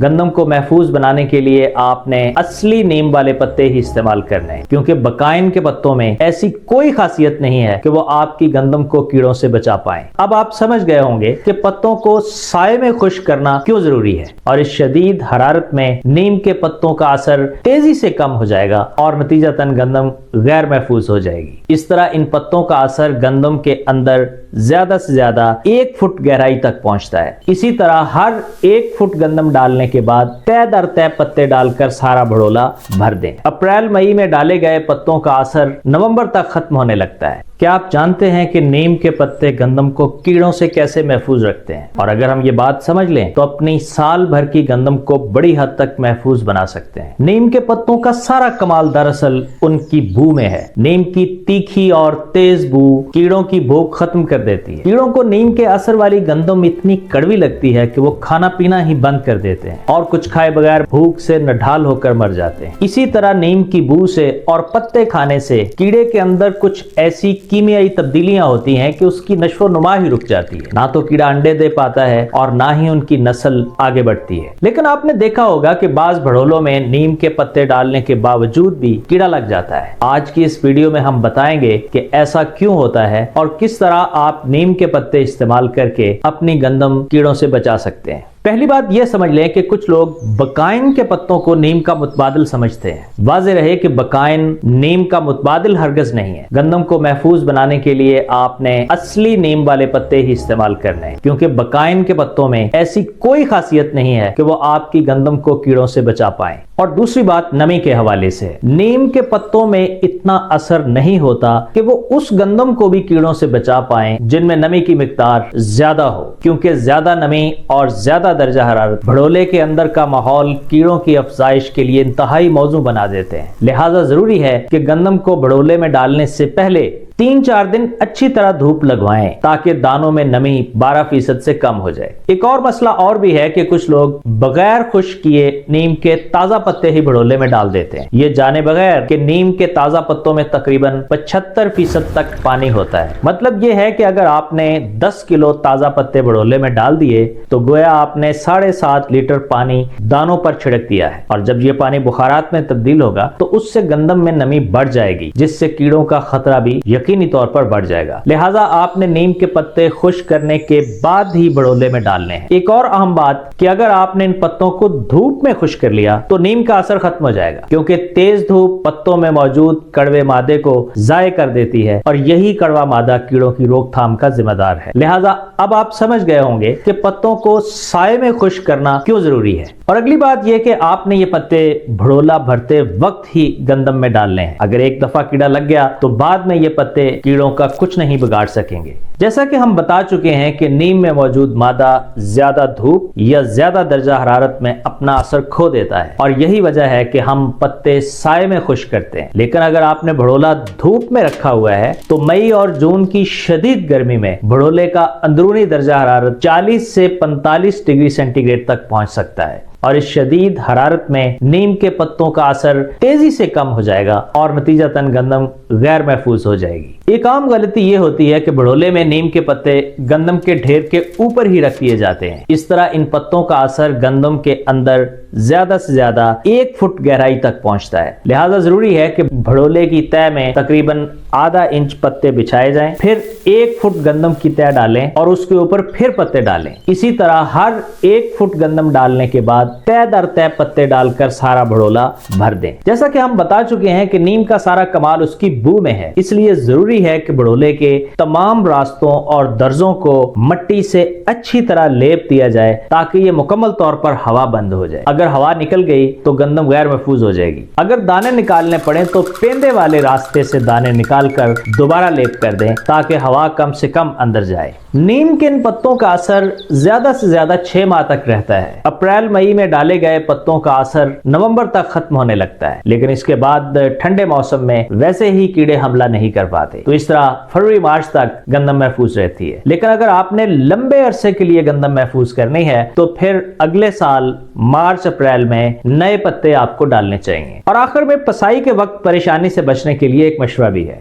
گندم کو محفوظ بنانے کے لیے آپ نے اصلی نیم والے پتے ہی استعمال کرنے ہیں، کیونکہ بقائن کے پتوں میں ایسی کوئی خاصیت نہیں ہے کہ وہ آپ کی گندم کو کیڑوں سے بچا پائیں۔ اب آپ سمجھ گئے ہوں گے کہ پتوں کو سائے میں خشک کرنا کیوں ضروری ہے، اور اس شدید حرارت میں نیم کے پتوں کا اثر تیزی سے کم ہو جائے گا اور نتیجتاً گندم غیر محفوظ ہو جائے گی۔ اس طرح ان پتوں کا اثر گندم کے اندر زیادہ سے زیادہ 1 فٹ گہرائی تک پہنچتا ہے۔ اسی طرح ہر 1 فٹ گندم ڈالنے کے بعد طے در طے پتے ڈال کر سارا بھڑولا بھر دیں۔ اپریل مئی میں ڈالے گئے پتوں کا اثر نومبر تک ختم ہونے لگتا ہے۔ کیا آپ جانتے ہیں کہ نیم کے پتے گندم کو کیڑوں سے کیسے محفوظ رکھتے ہیں؟ اور اگر ہم یہ بات سمجھ لیں تو اپنی سال بھر کی گندم کو بڑی حد تک محفوظ بنا سکتے ہیں۔ نیم کے پتوں کا سارا کمال دراصل ان کی بو میں ہے۔ نیم کی تیکھی اور تیز بو کیڑوں کی بھوک ختم کر دیتی ہے۔ کیڑوں کو نیم کے اثر والی گندم اتنی کڑوی لگتی ہے کہ وہ کھانا پینا ہی بند کر دیتے ہیں اور کچھ کھائے بغیر بھوک سے نڈھال ہو کر مر جاتے ہیں۔ اسی طرح نیم کی بو سے اور پتے کھانے سے کیڑے کے اندر کچھ ایسی کیمیائی تبدیلیاں ہوتی ہیں کہ اس کی نشو و نما ہی رک جاتی ہے۔ نہ تو کیڑا انڈے دے پاتا ہے اور نہ ہی ان کی نسل آگے بڑھتی ہے۔ لیکن آپ نے دیکھا ہوگا کہ بعض بھڑولوں میں نیم کے پتے ڈالنے کے باوجود بھی کیڑا لگ جاتا ہے۔ آج کی اس ویڈیو میں ہم بتائیں گے کہ ایسا کیوں ہوتا ہے اور کس طرح آپ نیم کے پتے استعمال کر کے اپنی گندم کیڑوں سے بچا سکتے ہیں۔ پہلی بات یہ سمجھ لیں کہ کچھ لوگ بقائن کے پتوں کو نیم کا متبادل سمجھتے ہیں۔ واضح رہے کہ بقائن نیم کا متبادل ہرگز نہیں ہے۔ گندم کو محفوظ بنانے کے لیے آپ نے اصلی نیم والے پتے ہی استعمال کرنے ہیں، کیونکہ بقائن کے پتوں میں ایسی کوئی خاصیت نہیں ہے کہ وہ آپ کی گندم کو کیڑوں سے بچا پائیں۔ اور دوسری بات نمی کے حوالے سے، نیم کے پتوں میں اتنا اثر نہیں ہوتا کہ وہ اس گندم کو بھی کیڑوں سے بچا پائیں جن میں نمی کی مقدار زیادہ ہو، کیونکہ زیادہ نمی اور زیادہ درجہ حرارت بھڑولے کے اندر کا ماحول کیڑوں کی افزائش کے لیے انتہائی موزوں بنا دیتے ہیں۔ لہٰذا ضروری ہے کہ گندم کو بھڑولے میں ڈالنے سے پہلے 3-4 دن اچھی طرح دھوپ لگوائیں تاکہ دانوں میں نمی 12% سے کم ہو جائے۔ ایک اور مسئلہ اور بھی ہے کہ کچھ لوگ بغیر خشک کیے نیم کے تازہ پتے ہی بھڑولے میں ڈال دیتے ہیں، یہ جانے بغیر کہ نیم کے تازہ پتوں میں تقریباً 75% تک پانی ہوتا ہے۔ مطلب یہ ہے کہ اگر آپ نے 10 کلو تازہ پتے بھڑولے میں ڈال دیے تو گویا آپ نے 7.5 لیٹر پانی دانوں پر چھڑک دیا ہے، اور جب یہ پانی بخارات میں تبدیل ہوگا تو اس سے گندم میں نمی بڑھ جائے گی، جس سے کیڑوں کا خطرہ بھی یقینی طور پر بڑھ جائے گا۔ لہٰذا آپ نے نیم کے پتے خشک کرنے کے بعد ہی بھڑولے میں ڈالنے ہیں۔ ایک اور اہم بات کہ اگر آپ نے ان پتوں کو دھوپ میں خشک کر لیا تو نیم کا اثر ختم ہو جائے گا، کیونکہ تیز دھوپ پتوں میں موجود کڑوے مادے کو ضائع کر دیتی ہے اور یہی کڑوا مادہ کیڑوں کی روک تھام کا ذمہ دار ہے۔ لہٰذا اب آپ سمجھ گئے ہوں گے کہ پتوں کو سائے میں خشک کرنا کیوں ضروری ہے۔ اور اگلی بات یہ کہ آپ نے یہ پتے بھڑولا بھرتے وقت ہی گندم میں ڈالنے ہیں۔ اگر ایک دفعہ کیڑا لگ گیا تو بعد میں یہ پتے کیڑوں کا کچھ نہیں بگاڑ سکیں گے۔ جیسا کہ ہم بتا چکے ہیں کہ نیم میں موجود مادہ زیادہ دھوپ یا زیادہ درجہ حرارت میں اپنا اثر کھو دیتا ہے، اور یہی وجہ ہے کہ ہم پتے سائے میں خشک کرتے ہیں۔ لیکن اگر آپ نے بھڑولا دھوپ میں رکھا ہوا ہے تو مئی اور جون کی شدید گرمی میں بھڑولے کا اندرونی درجہ حرارت 40 سے 45 ڈگری سینٹی گریڈ تک پہنچ سکتا ہے، اور اس شدید حرارت میں نیم کے پتوں کا اثر تیزی سے کم ہو جائے گا اور نتیجتاً گندم غیر محفوظ ہو جائے گی۔ ایک عام غلطی یہ ہوتی ہے کہ بھڑولے میں نیم کے پتے گندم کے ڈھیر کے اوپر ہی رکھ دیے جاتے ہیں۔ اس طرح ان پتوں کا اثر گندم کے اندر زیادہ سے زیادہ 1 فٹ گہرائی تک پہنچتا ہے۔ لہٰذا ضروری ہے کہ بھڑولے کی تہ میں تقریباً ½ انچ پتے بچھائے جائیں، پھر 1 فٹ گندم کی تہ ڈالیں اور اس کے اوپر پھر پتے ڈالیں۔ اسی طرح ہر 1 فٹ گندم ڈالنے کے بعد طے در طے پتے ڈال کر سارا بھڑولا بھر دیں۔ جیسا کہ ہم بتا چکے ہیں کہ نیم کا سارا کمال اس کی بو میں ہے، اس لیے ضروری ہے کہ بھڑولے کے تمام راستوں اور درزوں کو مٹی سے اچھی طرح لیپ دیا جائے تاکہ یہ مکمل طور پر ہوا بند ہو جائے۔ اگر ہوا نکل گئی تو گندم غیر محفوظ ہو جائے گی۔ اگر دانے نکالنے پڑیں تو پیندے والے راستے سے دانے نکال کر دوبارہ لیپ کر دیں تاکہ ہوا کم سے کم اندر جائے۔ نیم کے ان پتوں کا اثر زیادہ سے زیادہ 6 ماہ تک رہتا ہے۔ اپریل مئی میں ڈالے گئے پتوں کا اثر نومبر تک ختم ہونے لگتا ہے، لیکن اس کے بعد ٹھنڈے موسم میں ویسے ہی کیڑے حملہ نہیں کر پاتے، تو اس طرح فروری مارچ تک گندم محفوظ رہتی ہے۔ لیکن اگر آپ نے لمبے عرصے کے لیے گندم محفوظ کرنی ہے تو پھر اگلے سال مارچ اپریل میں نئے پتے آپ کو ڈالنے چاہیے۔ اور آخر میں پسائی کے وقت پریشانی سے بچنے کے لیے ایک مشورہ بھی ہے۔